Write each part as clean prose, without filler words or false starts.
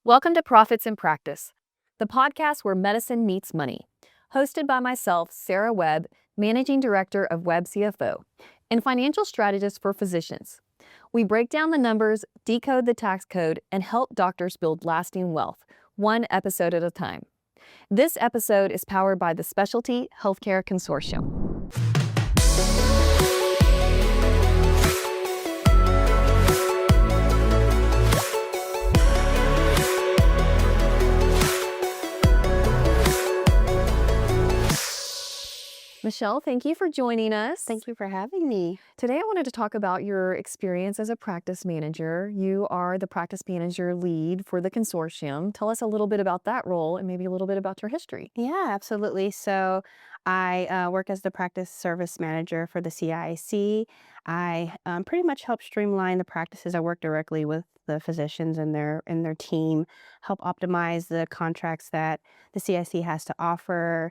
Welcome to Profits in Practice, the podcast where medicine meets money. Hosted by myself, Sarah Webb, Managing Director of Webb CFO, and financial strategist for physicians. We break down the numbers, decode the tax code, and help doctors build lasting wealth, one episode at a time. This episode is powered by the Specialty Healthcare Consortium. Michelle, thank you for joining us. Thank you for having me. Today, I wanted to talk about your experience as a practice manager. You are the practice manager lead for the consortium. Tell us a little bit about that role and maybe a little bit about your history. Yeah, absolutely. So I work as the practice service manager for the CIIC. I pretty much help streamline the practices. I work directly with the physicians and their team, help optimize the contracts that the CIC has to offer,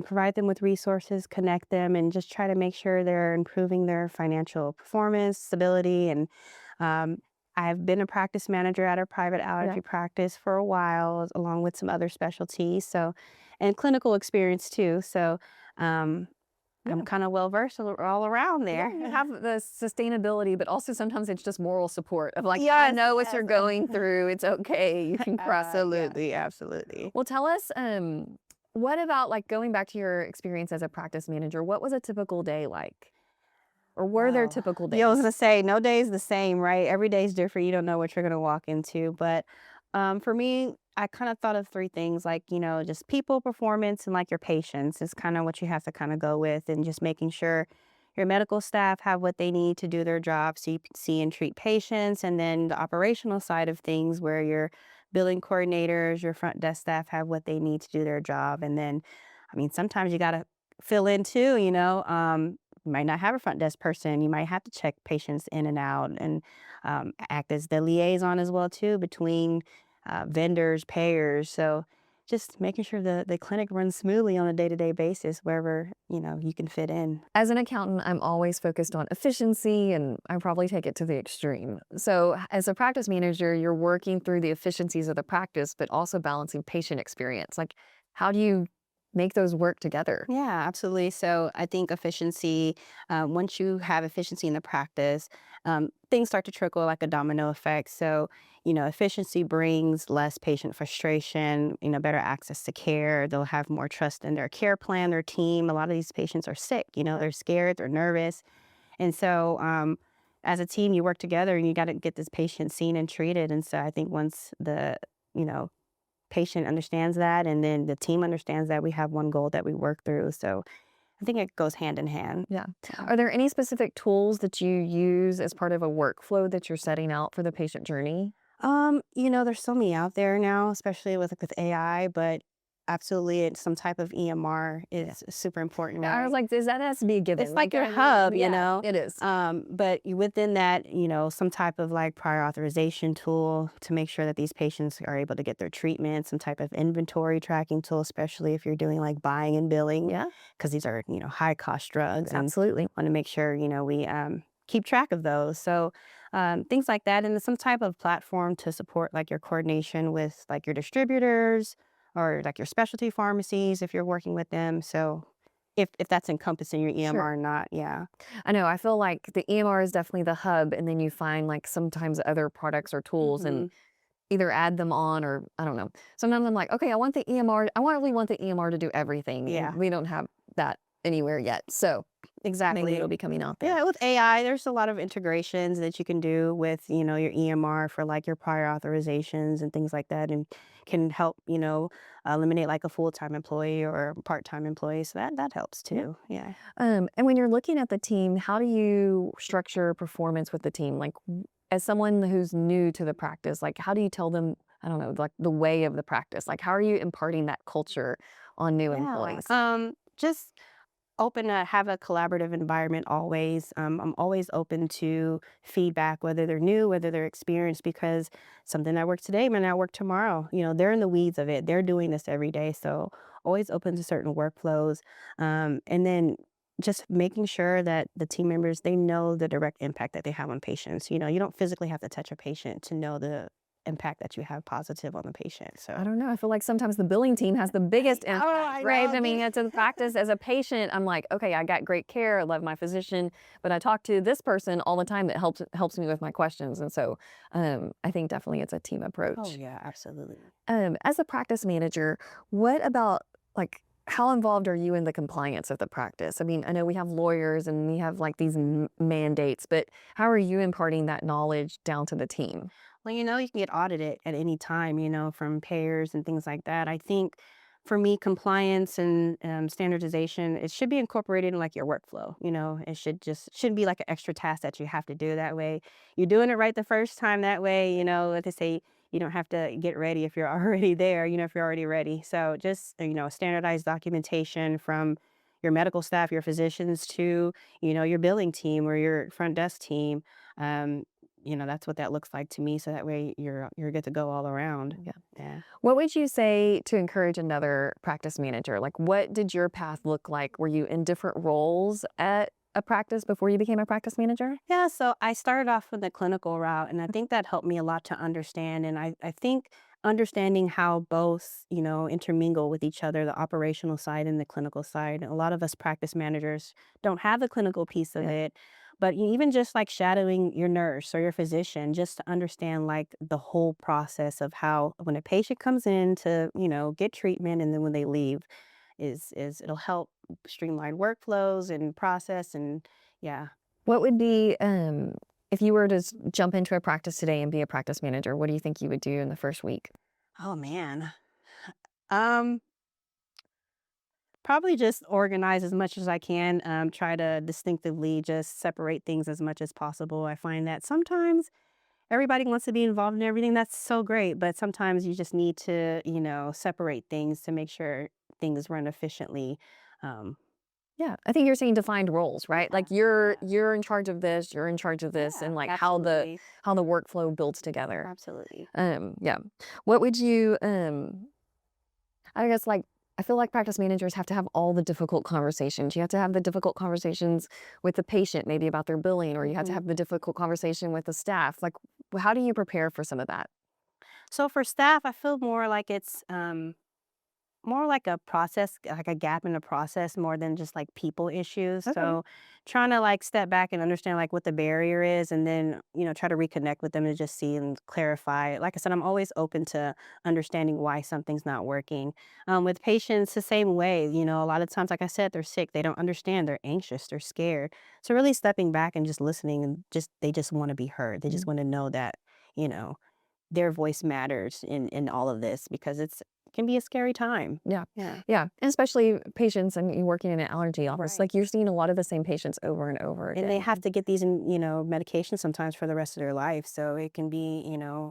provide them with resources, connect them, and just try to make sure they're improving their financial performance, stability, and I've been a practice manager at a private allergy practice for a while, along with some other specialties. So, and clinical experience too. So, I'm kind of well versed all around there. You have the sustainability, but also sometimes it's just moral support of like, I Yes, know what yes. you're going through. It's okay. You can cross it. Absolutely, absolutely. Well, tell us, what about like going back to your experience as a practice manager? What was a typical day like? Or were there Wow. typical days? Yeah, I was gonna say no day is the same, right? Every day is different. You don't know what you're gonna walk into. But for me, I kind of thought of three things, like just people, performance, and like your patients is kind of what you have to kind of go with, and just making sure your medical staff have what they need to do their job, see and treat patients, and then the operational side of things, where your billing coordinators, your front desk staff have what they need to do their job, and then, I mean, sometimes you gotta fill in too. You might not have a front desk person. You might have to check patients in and out, and act as the liaison as well too between vendors, payers. So just making sure the clinic runs smoothly on a day-to-day basis wherever you can fit in. As an accountant, I'm always focused on efficiency, and I probably take it to the extreme. So as a practice manager, you're working through the efficiencies of the practice, but also balancing patient experience. Like, how do you make those work together? Yeah, absolutely. So I think efficiency, once you have efficiency in the practice, things start to trickle like a domino effect. So, efficiency brings less patient frustration, better access to care. They'll have more trust in their care plan, their team. A lot of these patients are sick, they're scared, they're nervous. And so, as a team, you work together and you got to get this patient seen and treated. And so I think once you know, patient understands that, and then the team understands that, we have one goal that we work through. So I think it goes hand in hand. Yeah. Are there any specific tools that you use as part of a workflow that you're setting out for the patient journey? There's so many out there now, especially with AI, but absolutely, it's some type of EMR is super important. I was like, that has to be a given. It's like your hub, It is. But within that, some type of like prior authorization tool to make sure that these patients are able to get their treatment, some type of inventory tracking tool, especially if you're doing like buying and billing, Yeah, because these are, high cost drugs, and absolutely. want to make sure, we keep track of those. So things like that, and then some type of platform to support like your coordination with like your distributors or like your specialty pharmacies if you're working with them. So if that's encompassing your EMR Sure. or not, yeah. I know. I feel like the EMR is definitely the hub, and then you find like sometimes other products or tools and Mhm. either add them on, or I don't know. Sometimes I'm like, okay, I want the EMR. Really want the EMR to do everything. Yeah. And we don't have that anywhere yet. So maybe Exactly. it'll be coming out there. Yeah, with AI, there's a lot of integrations that you can do with, your EMR for like your prior authorizations and things like that, and can help, eliminate like a full-time employee or part-time employee. So that helps Yeah. too. Yeah. And when you're looking at the team, how do you structure performance with the team? Like, as someone who's new to the practice, like, how do you tell them, I don't know, like the way of the practice? Like, how are you imparting that culture on new Yeah. employees? Just open to have a collaborative environment always. I'm always open to feedback, whether they're new, whether they're experienced, because something that works today may not work tomorrow. They're in the weeds of it. They're doing this every day. So always open to certain workflows. And then just making sure that the team members, they know the direct impact that they have on patients. You don't physically have to touch a patient to know the impact that you have positive on the patient. I So don't know. I feel like sometimes the billing team has the biggest impact, I right? know, I mean, dude. it's in practice as a patient. I'm like, okay, I got great care. I love my physician, but I talk to this person all the time that helps me with my questions. And so, I think definitely it's a team Oh approach. yeah, absolutely. As a practice manager, what about like how involved are you in the compliance of the practice? I mean, I know we have lawyers and we have like these mandates, but how are you imparting that knowledge down to the team? Well, you can get audited at any time, from payers and things like that. I think for me, compliance and standardization, it should be incorporated in like your workflow. It shouldn't be like an extra task that you have to do that way. You're doing it right the first time that way, like they say, you don't have to get ready if you're already there, if you're already ready. So just, standardized documentation from your medical staff, your physicians to, your billing team or your front desk team. Um, that's what that looks like to me. So that way you're good to go all around. Yeah. Yeah. What would you say to encourage another practice manager? Like, what did your path look like? Were you in different roles at a practice before you became a practice manager? Yeah. So I started off with the clinical route, and I think that helped me a lot to understand. And I think understanding how both, intermingle with each other, the operational side and the clinical side. A lot of us practice managers don't have the clinical piece of Yeah. it. But even just like shadowing your nurse or your physician, just to understand like the whole process of how when a patient comes in to, get treatment and then when they leave is it'll help streamline workflows and process and yeah. What would be, if you were to jump into a practice today and be a practice manager, what do you think you would do in the first week? Oh man. Um Probably just organize as much as I can. Try to distinctively just separate things as much as possible. I find that sometimes everybody wants to be involved in everything. That's so great. But sometimes you just need to, separate things to make sure things run efficiently. Um, Yeah, I think you're saying defined roles, right? yeah, Like you're yeah, you're in charge of this, you're in charge of this, yeah, and like absolutely. how the workflow builds together. Absolutely. Yeah. What would you I guess like I feel like practice managers have to have all the difficult conversations. You have to have the difficult conversations with the patient, maybe about their billing, or you have to Mhm. have the difficult conversation with the staff. Like, how do you prepare for some of that? So for staff, I feel more like it's more like a process, like a gap in the process more than just like people issues. Okay. So trying to like step back and understand like what the barrier is and then, try to reconnect with them to just see and clarify. Like I said, I'm always open to understanding why something's not working. With patients, the same way, a lot of times, like I said, they're sick. They don't understand. They're anxious. They're scared. So really stepping back and just listening and they just want to be heard. They just Mm. want to know that, you know, their voice matters in all of this because it can be a scary time. Yeah. Yeah. Yeah. And especially patients and you working in an allergy office, Right. like you're seeing a lot of the same patients over and over And they again. have to get these, medications sometimes for the rest of their life. So it can be,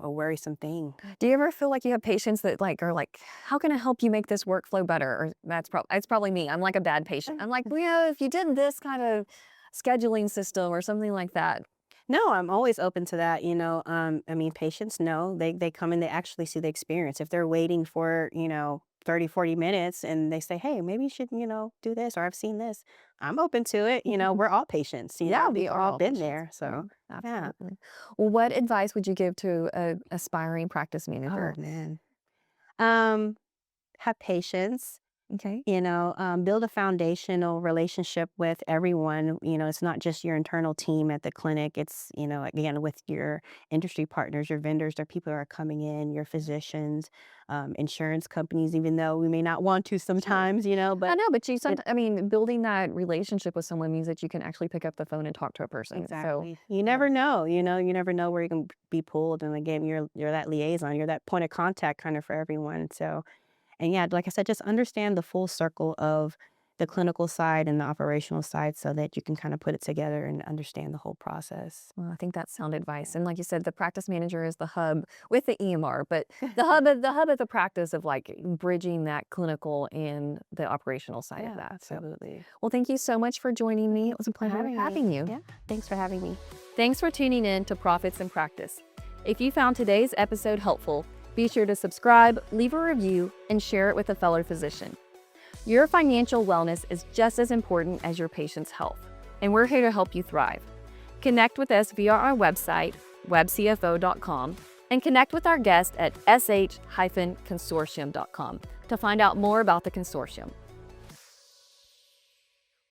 a worrisome thing. Do you ever feel like you have patients that like are like, how can I help you make this workflow better? Or that's probably me. I'm like a bad patient. I'm like, well, yeah, if you did this kind of scheduling system or something like that. No, I'm always open to that. I mean, patients know they come and they actually see the experience. If they're waiting for, 30, 40 minutes and they say, hey, maybe you should, do this or I've seen this. I'm open to it. We're all patients, Yeah, we we've are all all been patients. there. Yeah, So yeah. absolutely. Well, what advice would you give to a aspiring practice Oh manager? man. Um, have patience. Okay. Build a foundational relationship with everyone. It's not just your internal team at the clinic. It's, again, with your industry partners, your vendors, or people who are coming in, your physicians, insurance companies, even though we may not want to Sure. sometimes, I but know, but you it, sometimes, I mean, building that relationship with someone means that you can actually pick up the phone and talk to a person. So, exactly. You yeah. never know, you never know where you can be pulled. And again, you're that liaison, you're that point of contact kind of for everyone. So, and yeah, like I said, just understand the full circle of the clinical side and the operational side so that you can kind of put it together and understand the whole process. Well, I think that's sound advice. Yeah. And like you said, the practice manager is the hub with the EMR, but the hub of the practice of like bridging that clinical and the operational side of Yeah, that. So, absolutely. well, thank you so much for joining me. It Thank was a you for pleasure having me. having you. Yeah, thanks for having me. Thanks for tuning in to Profits in Practice. If you found today's episode helpful, be sure to subscribe, leave a review, and share it with a fellow physician. Your financial wellness is just as important as your patient's health, and we're here to help you thrive. Connect with us via our website, webcfo.com, And connect with our guest at sh-consortium.com to find out more about the consortium.